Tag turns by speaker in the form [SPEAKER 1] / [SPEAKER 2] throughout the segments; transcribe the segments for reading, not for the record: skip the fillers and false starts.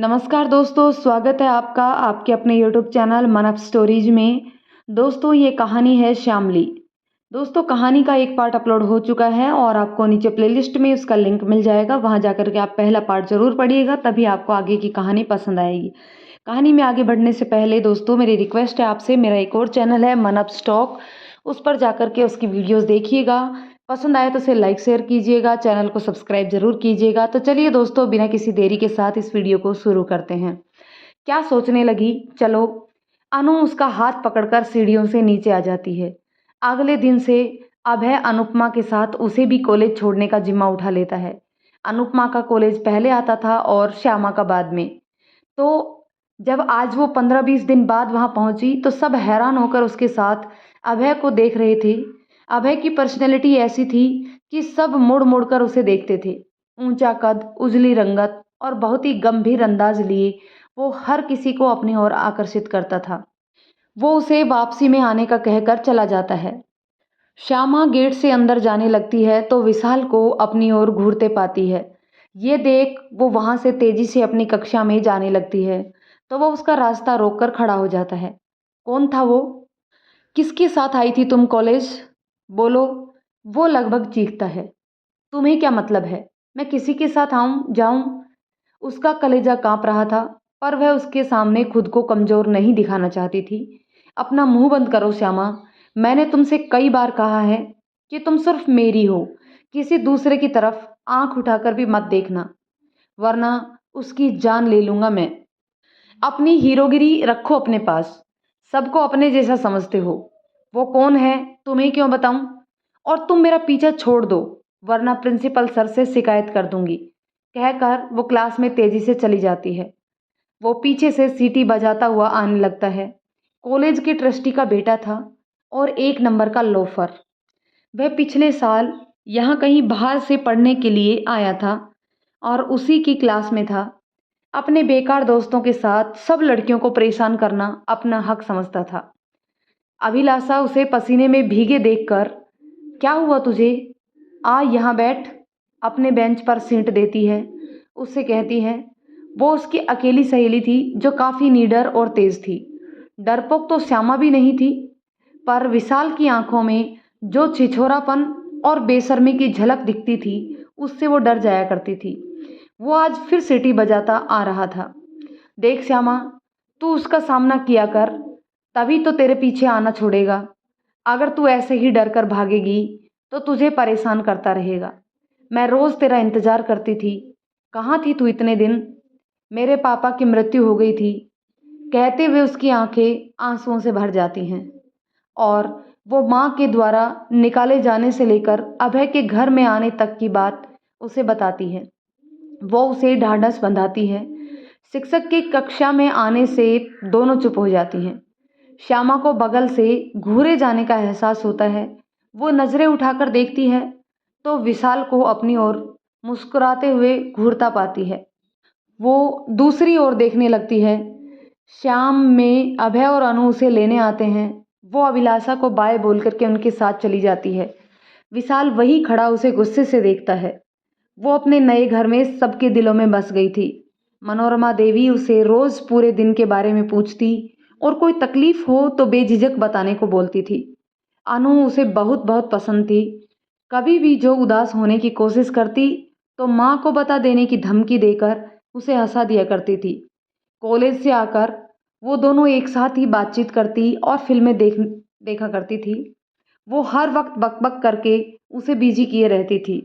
[SPEAKER 1] नमस्कार दोस्तों, स्वागत है आपका आपके अपने यूट्यूब चैनल मन अप स्टोरीज में। दोस्तों, ये कहानी है श्यामली। दोस्तों, कहानी का एक पार्ट अपलोड हो चुका है और आपको नीचे प्लेलिस्ट में उसका लिंक मिल जाएगा। वहां जाकर के आप पहला पार्ट जरूर पढ़िएगा, तभी आपको आगे की कहानी पसंद आएगी। कहानी में आगे बढ़ने से पहले दोस्तों मेरी रिक्वेस्ट है आपसे, मेरा एक और चैनल है मन अप स्टॉक, उस पर जाकर के उसकी वीडियोज़ देखिएगा। पसंद आए तो उसे लाइक शेयर कीजिएगा, चैनल को सब्सक्राइब जरूर कीजिएगा। तो चलिए दोस्तों, बिना किसी देरी के साथ इस वीडियो को शुरू करते हैं। क्या सोचने लगी, चलो। अनु उसका हाथ पकड़कर सीढ़ियों से नीचे आ जाती है। अगले दिन से अभय अनुपमा के साथ उसे भी कॉलेज छोड़ने का जिम्मा उठा लेता है। अनुपमा का कॉलेज पहले आता था और श्यामा का बाद में। तो जब आज वो 15-20 दिन बाद वहां पहुंची तो सब हैरान होकर उसके साथ अभय को देख रहे थे। अभय की पर्सनैलिटी ऐसी थी कि सब मुड़ मुड़ कर उसे देखते थे। ऊंचा कद, उजली रंगत और बहुत ही गंभीर अंदाज लिए वो हर किसी को अपनी ओर आकर्षित करता था। वो उसे वापसी में आने का कहकर चला जाता है। श्यामा गेट से अंदर जाने लगती है तो विशाल को अपनी ओर घूरते पाती है। ये देख वो वहां से तेजी से अपनी कक्षा में जाने लगती है तो वो उसका रास्ता रोककर खड़ा हो जाता है। कौन था वो? किसके साथ आई थी तुम कॉलेज? बोलो। वो लगभग चीखता है। तुम्हें क्या मतलब है मैं किसी के साथ आऊं जाऊं? उसका कलेजा कांप रहा था, पर वह उसके सामने खुद को कमजोर नहीं दिखाना चाहती थी। अपना मुंह बंद करो श्यामा। मैंने तुमसे कई बार कहा है कि तुम सिर्फ मेरी हो, किसी दूसरे की तरफ आंख उठाकर भी मत देखना, वरना उसकी जान ले लूंगा मैं। अपनी हीरोगिरी रखो अपने पास। सबको अपने जैसा समझते हो। वो कौन है तुम्हें क्यों बताऊं? और तुम मेरा पीछा छोड़ दो, वरना प्रिंसिपल सर से शिकायत कर दूंगी, कहकर वो क्लास में तेजी से चली जाती है। वो पीछे से सीटी बजाता हुआ आने लगता है। कॉलेज के ट्रस्टी का बेटा था और एक नंबर का लोफर। वह पिछले साल यहाँ कहीं बाहर से पढ़ने के लिए आया था और उसी की क्लास में था। अपने बेकार दोस्तों के साथ सब लड़कियों को परेशान करना अपना हक समझता था। अभिलाषा उसे पसीने में भीगे देखकर, क्या हुआ तुझे? आ यहाँ बैठ, अपने बेंच पर सीट देती है। उससे कहती है। वो उसकी अकेली सहेली थी जो काफी निडर और तेज थी। डरपोक तो श्यामा भी नहीं थी, पर विशाल की आंखों में जो छिछोरापन और बेशर्मी की झलक दिखती थी उससे वो डर जाया करती थी। वो आज फिर सीटी बजाता आ रहा था। देख श्यामा, तू उसका सामना किया कर, तभी तो तेरे पीछे आना छोड़ेगा। अगर तू ऐसे ही डर कर भागेगी तो तुझे परेशान करता रहेगा। मैं रोज तेरा इंतजार करती थी। कहाँ थी तू इतने दिन? मेरे पापा की मृत्यु हो गई थी, कहते हुए उसकी आंखें आंसुओं से भर जाती हैं और वो माँ के द्वारा निकाले जाने से लेकर अभय के घर में आने तक की बात उसे बताती है। वो उसे ढाढ़स बंधाती है। शिक्षक की कक्षा में आने से दोनों चुप हो जाती हैं। श्यामा को बगल से घूरे जाने का एहसास होता है। वो नजरें उठाकर देखती है तो विशाल को अपनी ओर मुस्कुराते हुए घूरता पाती है। वो दूसरी ओर देखने लगती है। शाम में अभय और अनु उसे लेने आते हैं। वो अभिलाषा को बाय बोल करके उनके साथ चली जाती है। विशाल वही खड़ा उसे गुस्से से देखता है। वो अपने नए घर में सबके दिलों में बस गई थी। मनोरमा देवी उसे रोज पूरे दिन के बारे में पूछती और कोई तकलीफ हो तो बेझिझक बताने को बोलती थी। अनु उसे बहुत बहुत पसंद थी। कभी भी जो उदास होने की कोशिश करती तो माँ को बता देने की धमकी देकर उसे हंसा दिया करती थी। कॉलेज से आकर वो दोनों एक साथ ही बातचीत करती और फिल्में देखा करती थी। वो हर वक्त बकबक करके उसे बिजी किए रहती थी।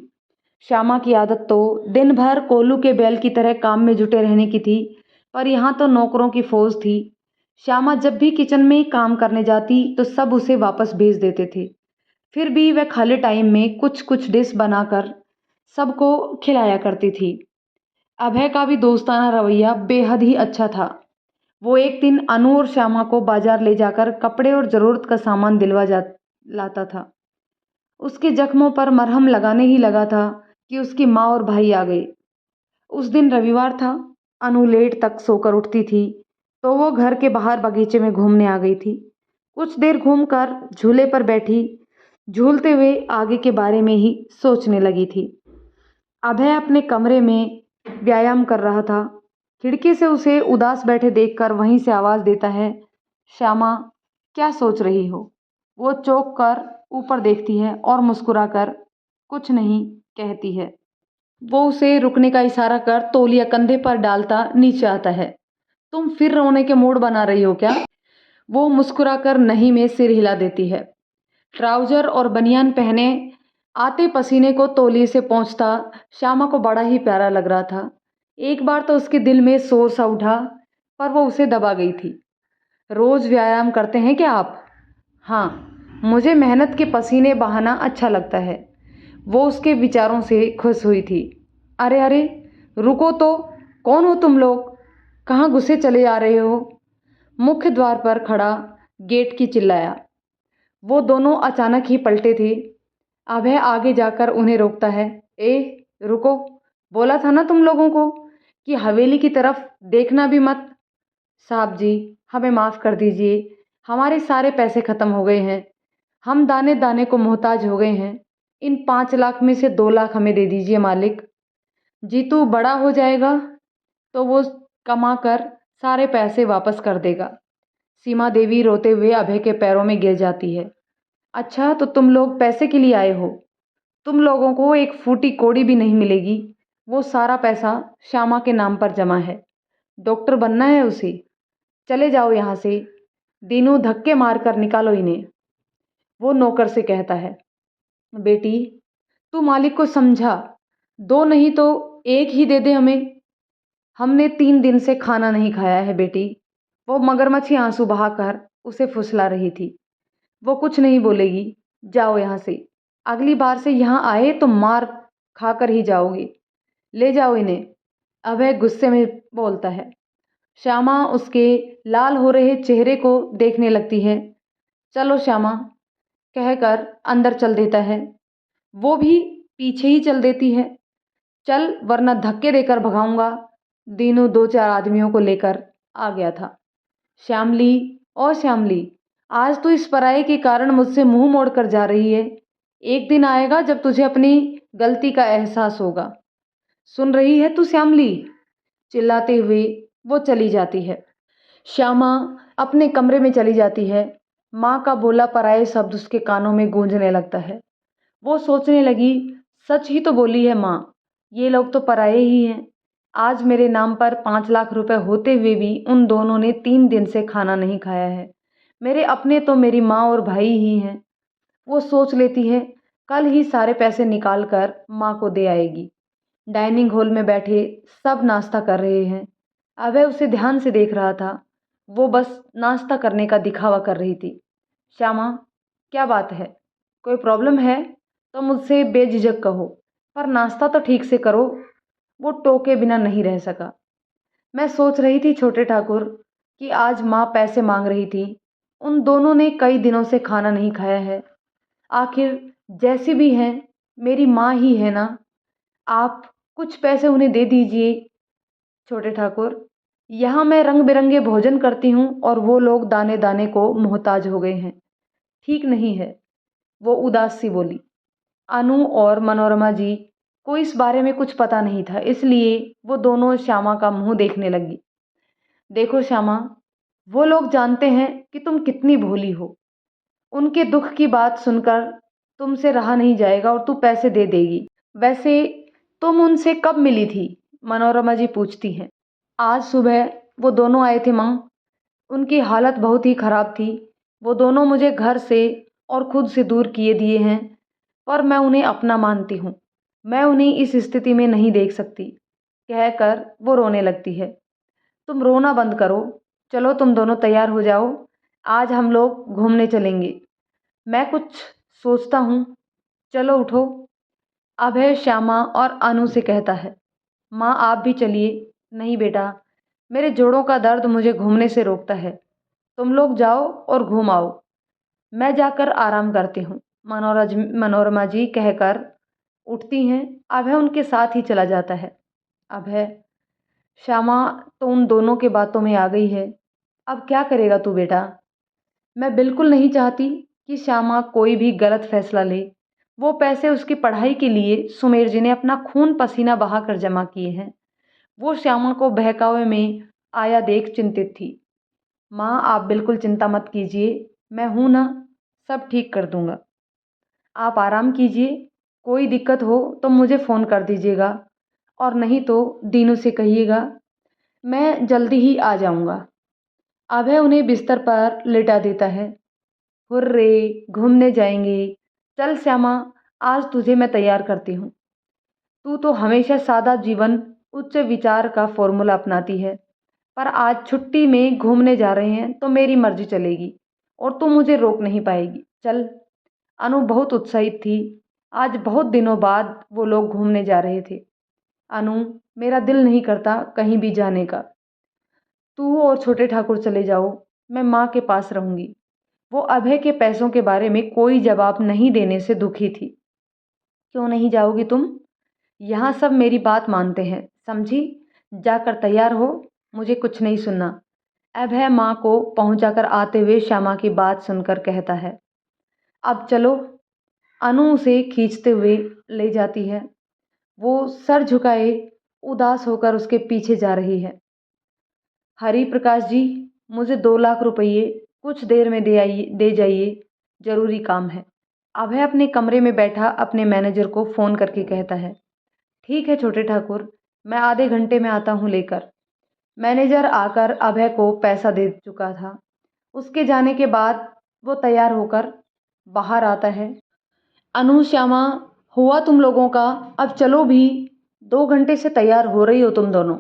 [SPEAKER 1] श्यामा की आदत तो दिन भर कोल्लू के बैल की तरह काम में जुटे रहने की थी, पर यहाँ तो नौकरों की फौज थी। श्यामा जब भी किचन में काम करने जाती तो सब उसे वापस भेज देते थे। फिर भी वह खाली टाइम में कुछ कुछ डिश बनाकर सबको खिलाया करती थी। अभय का भी दोस्ताना रवैया बेहद ही अच्छा था। वो एक दिन अनु और श्यामा को बाजार ले जाकर कपड़े और जरूरत का सामान दिलवा जा लाता था। उसके जख्मों पर मरहम लगाने ही लगा था कि उसकी माँ और भाई आ गए। उस दिन रविवार था। अनु लेट तक सोकर उठती थी तो वो घर के बाहर बगीचे में घूमने आ गई थी। कुछ देर घूमकर झूले पर बैठी झूलते हुए आगे के बारे में ही सोचने लगी थी। अभय अपने कमरे में व्यायाम कर रहा था। खिड़की से उसे उदास बैठे देखकर वहीं से आवाज़ देता है, श्यामा, क्या सोच रही हो? वो चौंक कर ऊपर देखती है और मुस्कुराकर कुछ नहीं कहती है। वो उसे रुकने का इशारा कर तौलिया कंधे पर डालता नीचे आता है। तुम फिर रोने के मूड बना रही हो क्या? वो मुस्कुराकर नहीं में सिर हिला देती है। ट्राउजर और बनियान पहने आते पसीने को तौलिए से पोंछता श्यामा को बड़ा ही प्यारा लग रहा था। एक बार तो उसके दिल में शोर सा उठा, पर वो उसे दबा गई थी। रोज व्यायाम करते हैं क्या आप? हाँ, मुझे मेहनत के पसीने बहाना अच्छा लगता है। वो उसके विचारों से खुश हुई थी। अरे अरे, रुको तो, कौन हो तुम लोग? कहाँ घुसे चले आ रहे हो? मुख्य द्वार पर खड़ा गेट की चिल्लाया। वो दोनों अचानक ही पलटे थे। अभय आगे जाकर उन्हें रोकता है। रुको, बोला था ना तुम लोगों को कि हवेली की तरफ देखना भी मत। साहब जी, हमें माफ़ कर दीजिए, हमारे सारे पैसे ख़त्म हो गए हैं। हम दाने दाने को मोहताज हो गए हैं। इन 5 लाख में से 2 लाख हमें दे दीजिए मालिक। जीतू बड़ा हो जाएगा तो वो कमा कर सारे पैसे वापस कर देगा। सीमा देवी रोते हुए अभय के पैरों में गिर जाती है। अच्छा, तो तुम लोग पैसे के लिए आए हो? तुम लोगों को एक फूटी कौड़ी भी नहीं मिलेगी। वो सारा पैसा श्यामा के नाम पर जमा है। डॉक्टर बनना है उसे। चले जाओ यहाँ से। दीनू, धक्के मारकर निकालो इन्हें। वो नौकर से कहता है। बेटी, तू मालिक को समझा, 2 नहीं तो 1 ही दे दे हमें। हमने 3 दिन से खाना नहीं खाया है बेटी। वो मगरमच्छी आंसू बहाकर उसे फुसला रही थी। वो कुछ नहीं बोलेगी। जाओ यहाँ से। अगली बार से यहाँ आए तो मार खाकर ही जाओगे। ले जाओ इन्हें। अभय गुस्से में बोलता है। श्यामा उसके लाल हो रहे चेहरे को देखने लगती है। चलो श्यामा, कहकर अंदर चल देता है। वो भी पीछे ही चल देती है। चल, वरना धक्के देकर भगाऊंगा। दीनू 2-4 आदमियों को लेकर आ गया था। श्यामली, और श्यामली, आज तू इस पराये के कारण मुझसे मुंह मोड़कर जा रही है। एक दिन आएगा जब तुझे अपनी गलती का एहसास होगा। सुन रही है तू श्यामली? चिल्लाते हुए वो चली जाती है। श्यामा अपने कमरे में चली जाती है। माँ का बोला पराये शब्द उसके कानों में गूंजने लगता है। वो सोचने लगी, सच ही तो बोली है माँ, ये लोग तो पराये ही हैं। आज मेरे नाम पर 5 लाख रुपए होते हुए भी उन दोनों ने 3 दिन से खाना नहीं खाया है। मेरे अपने तो मेरी माँ और भाई ही हैं। वो सोच लेती है, कल ही सारे पैसे निकाल कर माँ को दे आएगी। डाइनिंग हॉल में बैठे सब नाश्ता कर रहे हैं। अभय उसे ध्यान से देख रहा था। वो बस नाश्ता करने का दिखावा कर रही थी। श्यामा, क्या बात है? कोई प्रॉब्लम है तो मुझसे बेझिझक कहो, पर नाश्ता तो ठीक से करो। वो टोके बिना नहीं रह सका। मैं सोच रही थी छोटे ठाकुर कि आज माँ पैसे मांग रही थी। उन दोनों ने कई दिनों से खाना नहीं खाया है। आखिर जैसी भी हैं, मेरी माँ ही है ना। आप कुछ पैसे उन्हें दे दीजिए। छोटे ठाकुर, यहाँ मैं रंग बिरंगे भोजन करती हूँ और वो लोग दाने दाने को मोहताज हो गए हैं। ठीक नहीं है। वो उदास सी बोली। अनु और मनोरमा जी को इस बारे में कुछ पता नहीं था, इसलिए वो दोनों श्यामा का मुंह देखने लगी। देखो श्यामा, वो लोग जानते हैं कि तुम कितनी भोली हो। उनके दुख की बात सुनकर तुमसे रहा नहीं जाएगा और तू पैसे दे देगी। वैसे तुम उनसे कब मिली थी? मनोरमा जी पूछती हैं। आज सुबह वो दोनों आए थे माँ। उनकी हालत बहुत ही खराब थी। वो दोनों मुझे घर से और खुद से दूर किए दिए हैं, पर मैं उन्हें अपना मानती हूँ। मैं उन्हें इस स्थिति में नहीं देख सकती, कहकर वो रोने लगती है। तुम रोना बंद करो। चलो तुम दोनों तैयार हो जाओ। आज हम लोग घूमने चलेंगे। मैं कुछ सोचता हूँ। चलो उठो। अभय श्यामा और अनु से कहता है। माँ, आप भी चलिए। नहीं बेटा, मेरे जोड़ों का दर्द मुझे घूमने से रोकता है। तुम लोग जाओ और घूम आओ। मैं जाकर आराम करती हूँ। मनोरमा जी कहकर उठती हैं। अभय उनके साथ ही चला जाता है। अभय, श्यामा तो उन दोनों के बातों में आ गई है। अब क्या करेगा तू बेटा? मैं बिल्कुल नहीं चाहती कि श्यामा कोई भी गलत फैसला ले। वो पैसे उसकी पढ़ाई के लिए सुमेर जी ने अपना खून पसीना बहाकर जमा किए हैं। वो श्यामा को बहकावे में आया देख चिंतित थी। माँ, आप बिल्कुल चिंता मत कीजिए, मैं हूं ना, सब ठीक कर दूंगा। आप आराम कीजिए, कोई दिक्कत हो तो मुझे फ़ोन कर दीजिएगा, और नहीं तो दीनू से कहिएगा, मैं जल्दी ही आ जाऊंगा। अभय उन्हें बिस्तर पर लेटा देता है। हुर्रे, घूमने जाएंगे। चल श्यामा, आज तुझे मैं तैयार करती हूँ। तू तो हमेशा सादा जीवन उच्च विचार का फॉर्मूला अपनाती है, पर आज छुट्टी में घूमने जा रहे हैं तो मेरी मर्जी चलेगी और तू मुझे रोक नहीं पाएगी। चल। अनु बहुत उत्साहित थी। आज बहुत दिनों बाद वो लोग घूमने जा रहे थे। अनु, मेरा दिल नहीं करता कहीं भी जाने का। तू और छोटे ठाकुर चले जाओ, मैं माँ के पास रहूंगी। वो अभय के पैसों के बारे में कोई जवाब नहीं देने से दुखी थी। क्यों नहीं जाओगी तुम? यहाँ सब मेरी बात मानते हैं, समझी? जाकर तैयार हो, मुझे कुछ नहीं सुनना। अभय माँ को पहुंचाकर आते हुए श्यामा की बात सुनकर कहता है, अब चलो। अनु उसे खींचते हुए ले जाती है। वो सर झुकाए उदास होकर उसके पीछे जा रही है। हरि प्रकाश जी, मुझे 2 लाख रुपये कुछ देर में दे जाइए, जरूरी काम है। अभय अपने कमरे में बैठा अपने मैनेजर को फ़ोन करके कहता है, ठीक है छोटे ठाकुर, मैं आधे घंटे में आता हूँ लेकर। मैनेजर आकर अभय को पैसा दे चुका था। उसके जाने के बाद वो तैयार होकर बाहर आता है। अनु, श्यामा, हुआ तुम लोगों का, अब चलो भी। 2 घंटे से तैयार हो रही हो तुम दोनों।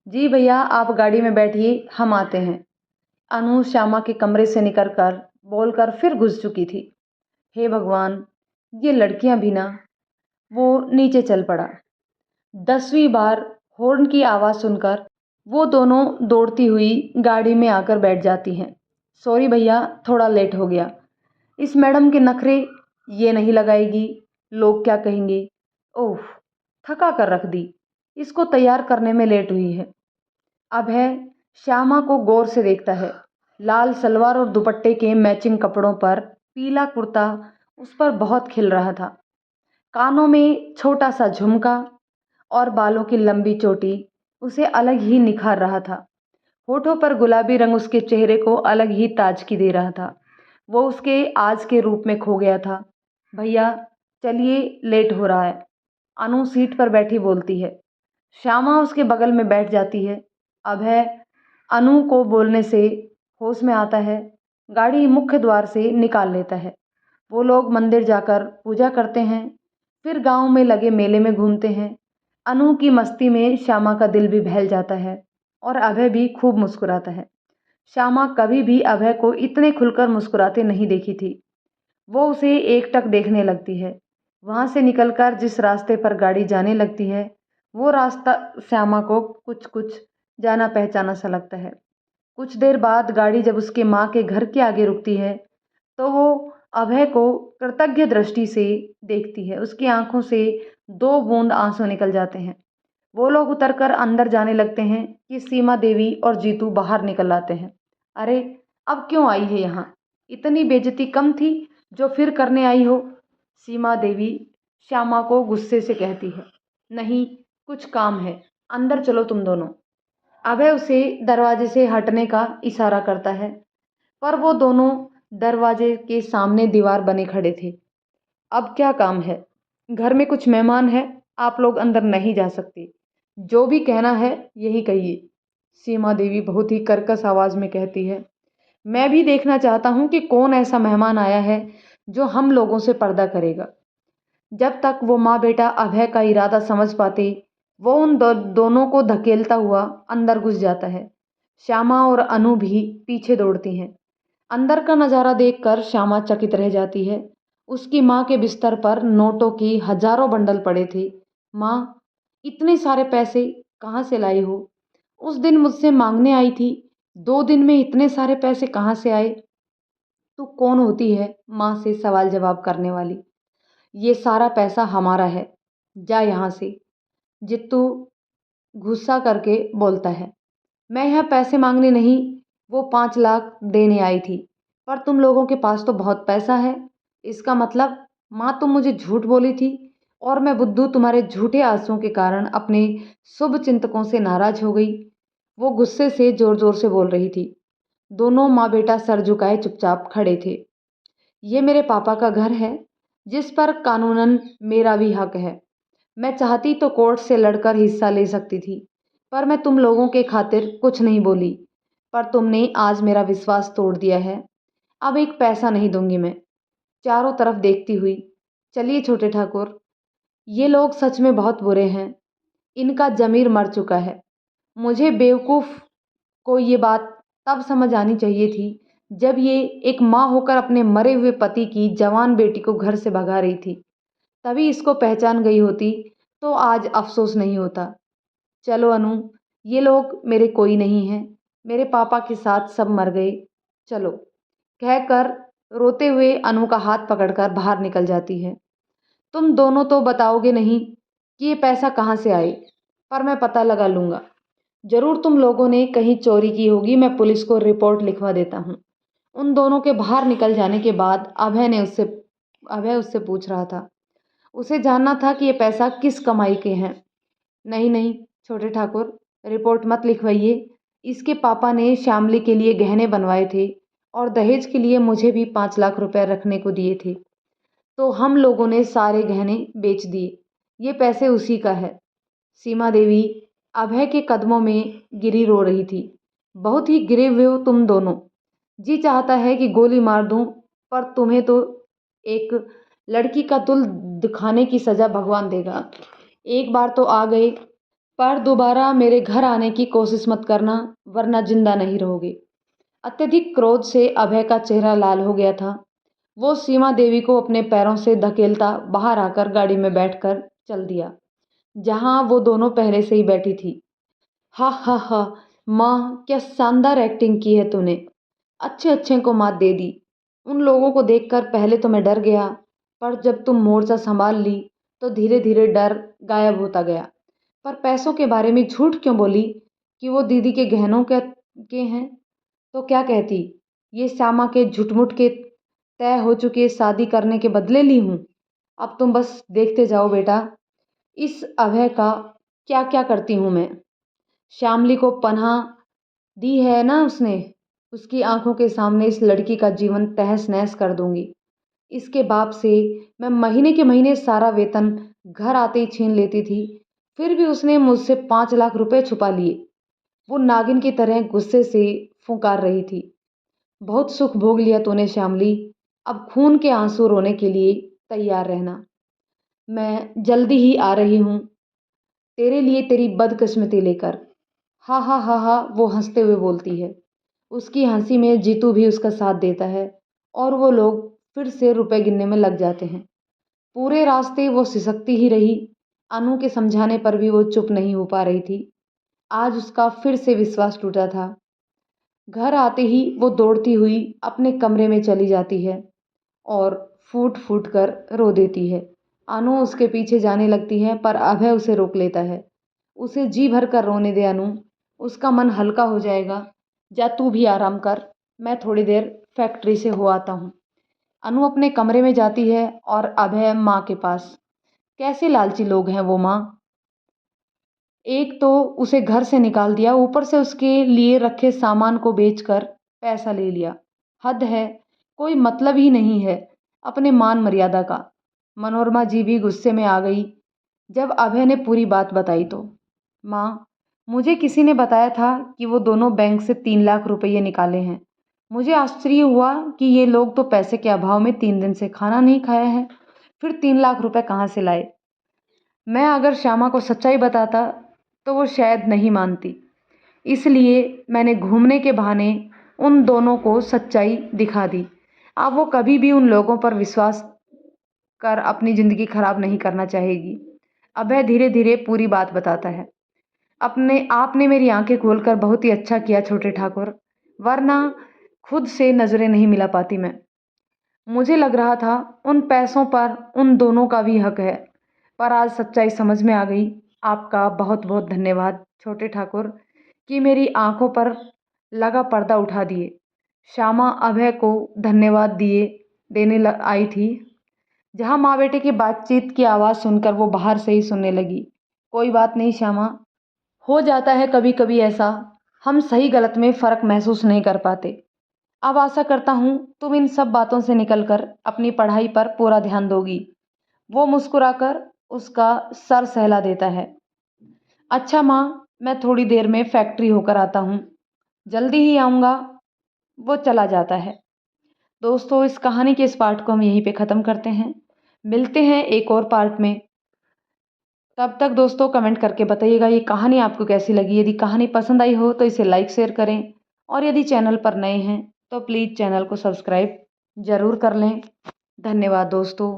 [SPEAKER 1] जी भैया, आप गाड़ी में बैठिए, हम आते हैं। अनु श्यामा के कमरे से निकलकर बोलकर फिर घुस चुकी थी। हे भगवान, ये लड़कियां भी ना। वो नीचे चल पड़ा। 10वीं बार हॉर्न की आवाज़ सुनकर वो दोनों दौड़ती हुई गाड़ी में आकर बैठ जाती हैं। सॉरी भैया, थोड़ा लेट हो गया। इस मैडम के नखरे, ये नहीं लगाएगी, लोग क्या कहेंगे। ओह, थका कर रख दी, इसको तैयार करने में लेट हुई है। अभय श्यामा को गौर से देखता है। लाल सलवार और दुपट्टे के मैचिंग कपड़ों पर पीला कुर्ता उस पर बहुत खिल रहा था। कानों में छोटा सा झुमका और बालों की लंबी चोटी उसे अलग ही निखार रहा था। होठों पर गुलाबी रंग उसके चेहरे को अलग ही ताजगी दे रहा था। वो उसके आज के रूप में खो गया था। भैया चलिए, लेट हो रहा है। अनु सीट पर बैठी बोलती है। श्यामा उसके बगल में बैठ जाती है। अभय अनु को बोलने से होश में आता है। गाड़ी मुख्य द्वार से निकाल लेता है। वो लोग मंदिर जाकर पूजा करते हैं, फिर गांव में लगे मेले में घूमते हैं। अनु की मस्ती में श्यामा का दिल भी बहल जाता है और अभय भी खूब मुस्कुराता है। श्यामा कभी भी अभय को इतने खुलकर मुस्कुराते नहीं देखी थी। वो उसे एकटक देखने लगती है। वहाँ से निकलकर जिस रास्ते पर गाड़ी जाने लगती है, वो रास्ता श्यामा को कुछ कुछ जाना पहचाना सा लगता है। कुछ देर बाद गाड़ी जब उसके माँ के घर के आगे रुकती है, तो वो अभय को कृतज्ञ दृष्टि से देखती है। उसकी आंखों से 2 बूंद आंसू निकल जाते हैं। वो लोग उतरकर अंदर जाने लगते हैं कि सीमा देवी और जीतू बाहर निकल आते हैं। अरे, अब क्यों आई है यहाँ? इतनी बेइज्जती कम थी जो फिर करने आई हो? सीमा देवी श्यामा को गुस्से से कहती है। नहीं, कुछ काम है, अंदर चलो तुम दोनों। अभय उसे दरवाजे से हटने का इशारा करता है, पर वो दोनों दरवाजे के सामने दीवार बने खड़े थे। अब क्या काम है? घर में कुछ मेहमान है, आप लोग अंदर नहीं जा सकते। जो भी कहना है यही कहिए। सीमा देवी बहुत ही कर्कश आवाज में कहती है। मैं भी देखना चाहता हूँ कि कौन ऐसा मेहमान आया है जो हम लोगों से पर्दा करेगा। जब तक वो माँ बेटा अभय का इरादा समझ पाते, वो उन दोनों को धकेलता हुआ अंदर घुस जाता है। श्यामा और अनु भी पीछे दौड़ती हैं। अंदर का नज़ारा देखकर श्यामा चकित रह जाती है। उसकी माँ के बिस्तर पर नोटों की हजारों बंडल पड़े थे। माँ, इतने सारे पैसे कहाँ से लाई हो? उस दिन मुझसे मांगने आई थी, 2 दिन में इतने सारे पैसे कहाँ से आए? तू कौन होती है माँ से सवाल जवाब करने वाली? ये सारा पैसा हमारा है, जा यहाँ से। जित्तू गुस्सा करके बोलता है। मैं यहाँ पैसे मांगने नहीं, वो 5 लाख देने आई थी। पर तुम लोगों के पास तो बहुत पैसा है। इसका मतलब माँ, तुम मुझे झूठ बोली थी और मैं बुद्धू तुम्हारे झूठे आंसुओं के कारण अपने शुभ चिंतकों से नाराज हो गई। वो गुस्से से जोर जोर से बोल रही थी। दोनों माँ बेटा सर झुकाए चुपचाप खड़े थे। ये मेरे पापा का घर है जिस पर कानूनन मेरा भी हक है। मैं चाहती तो कोर्ट से लड़कर हिस्सा ले सकती थी, पर मैं तुम लोगों के खातिर कुछ नहीं बोली। पर तुमने आज मेरा विश्वास तोड़ दिया है। अब एक पैसा नहीं दूंगी मैं। चारों तरफ देखती हुई, चलिए छोटे ठाकुर, ये लोग सच में बहुत बुरे हैं। इनका जमीर मर चुका है। मुझे बेवकूफ़ को ये बात तब समझ आनी चाहिए थी जब ये एक माँ होकर अपने मरे हुए पति की जवान बेटी को घर से भगा रही थी। तभी इसको पहचान गई होती तो आज अफसोस नहीं होता। चलो अनु, ये लोग मेरे कोई नहीं हैं। मेरे पापा के साथ सब मर गए। चलो, कहकर रोते हुए अनु का हाथ पकड़कर बाहर निकल जाती है। तुम दोनों तो बताओगे नहीं कि ये पैसा कहाँ से आए, पर मैं पता लगा लूँगा। ज़रूर तुम लोगों ने कहीं चोरी की होगी। मैं पुलिस को रिपोर्ट लिखवा देता हूँ। उन दोनों के बाहर निकल जाने के बाद अभय उससे पूछ रहा था। उसे जानना था कि ये पैसा किस कमाई के हैं। नहीं नहीं छोटे ठाकुर, रिपोर्ट मत लिखवाइए। इसके पापा ने श्यामली के लिए गहने बनवाए थे और दहेज के लिए मुझे भी 5 लाख रुपए रखने को दिए थे, तो हम लोगों ने सारे गहने बेच दिए। ये पैसे उसी का है। सीमा देवी अभय के कदमों में गिरी रो रही थी। बहुत ही गिरे हुए हो तुम दोनों। जी चाहता है कि गोली मार दूं, पर तुम्हें तो एक लड़की का दिल दिखाने की सजा भगवान देगा। एक बार तो आ गए, पर दोबारा मेरे घर आने की कोशिश मत करना, वरना जिंदा नहीं रहोगे। अत्यधिक क्रोध से अभय का चेहरा लाल हो गया था। वो सीमा देवी को अपने पैरों से धकेलता बाहर आकर गाड़ी में बैठकर चल दिया, जहां वो दोनों पहले से ही बैठी थी। हा हा हा, माँ क्या शानदार एक्टिंग की है तूने। अच्छे अच्छे को मात दे दी। उन लोगों को देखकर पहले तो मैं डर गया, पर जब तुम मोर्चा संभाल ली तो धीरे धीरे डर गायब होता गया। पर पैसों के बारे में झूठ क्यों बोली कि वो दीदी के गहनों के हैं? तो क्या कहती, ये श्यामा के झुटमुट के तय हो चुके शादी करने के बदले ली हूँ? अब तुम बस देखते जाओ बेटा, इस अभय का क्या क्या करती हूँ मैं। श्यामली को पनाह दी है ना उसने, उसकी आंखों के सामने इस लड़की का जीवन तहस नहस कर दूंगी। इसके बाप से मैं महीने के महीने सारा वेतन घर आते ही छीन लेती थी, फिर भी उसने मुझसे 5 लाख रुपए छुपा लिए। वो नागिन की तरह गुस्से से फुंकार रही थी। बहुत सुख भोग लिया तूने श्यामली, अब खून के आंसू रोने के लिए तैयार रहना। मैं जल्दी ही आ रही हूँ तेरे लिए तेरी बदकिस्मती लेकर। हा हा हा हा, वो हंसते हुए बोलती है। उसकी हंसी में जीतू भी उसका साथ देता है और वो लोग फिर से रुपए गिनने में लग जाते हैं। पूरे रास्ते वो सिसकती ही रही। अनु के समझाने पर भी वो चुप नहीं हो पा रही थी। आज उसका फिर से विश्वास टूटा था। घर आते ही वो दौड़ती हुई अपने कमरे में चली जाती है और फूट फूट कर रो देती है। अनु उसके पीछे जाने लगती है, पर अभय उसे रोक लेता है। उसे जी भर कर रोने दे अनु, उसका मन हल्का हो जाएगा। जा तू भी आराम कर, मैं थोड़ी देर फैक्ट्री से हो आता हूँ। अनु अपने कमरे में जाती है और अभय माँ के पास। कैसे लालची लोग हैं वो माँ। एक तो उसे घर से निकाल दिया, ऊपर से उसके लिए रखे सामान को बेचकर पैसा ले लिया। हद है, कोई मतलब ही नहीं है अपने मान मर्यादा का। मनोरमा जी भी गुस्से में आ गई जब अभय ने पूरी बात बताई तो। माँ, मुझे किसी ने बताया था कि वो दोनों बैंक से 3 लाख रुपये निकाले हैं। मुझे आश्चर्य हुआ कि ये लोग तो पैसे के अभाव में 3 दिन से खाना नहीं खाया है, फिर 3 लाख रुपए कहाँ से लाए। मैं अगर श्यामा को सच्चाई बताता तो वो शायद नहीं मानती, इसलिए मैंने घूमने के बहाने उन दोनों को सच्चाई दिखा दी। अब वो कभी भी उन लोगों पर विश्वास कर अपनी ज़िंदगी खराब नहीं करना चाहेगी। अभय धीरे धीरे पूरी बात बताता है। अपने आपने मेरी आंखें खोलकर बहुत ही अच्छा किया छोटे ठाकुर, वरना खुद से नज़रें नहीं मिला पाती मैं। मुझे लग रहा था उन पैसों पर उन दोनों का भी हक है, पर आज सच्चाई समझ में आ गई। आपका बहुत बहुत धन्यवाद छोटे ठाकुर कि मेरी आंखों पर लगा पर्दा उठा दिए। श्यामा अभय को धन्यवाद आई थी। जहाँ माँ बेटे की बातचीत की आवाज़ सुनकर वो बाहर से ही सुनने लगी। कोई बात नहीं श्यामा, हो जाता है कभी कभी ऐसा, हम सही गलत में फ़र्क महसूस नहीं कर पाते। अब आशा करता हूँ तुम इन सब बातों से निकलकर अपनी पढ़ाई पर पूरा ध्यान दोगी। वो मुस्कुराकर उसका सर सहला देता है। अच्छा माँ, मैं थोड़ी देर में फैक्ट्री होकर आता हूँ, जल्दी ही आऊँगा। वो चला जाता है। दोस्तों, इस कहानी के इस पार्ट को हम यहीं पे ख़त्म करते हैं। मिलते हैं एक और पार्ट में। तब तक दोस्तों कमेंट करके बताइएगा ये कहानी आपको कैसी लगी। यदि कहानी पसंद आई हो तो इसे लाइक शेयर करें, और यदि चैनल पर नए हैं तो प्लीज़ चैनल को सब्सक्राइब ज़रूर कर लें। धन्यवाद दोस्तों।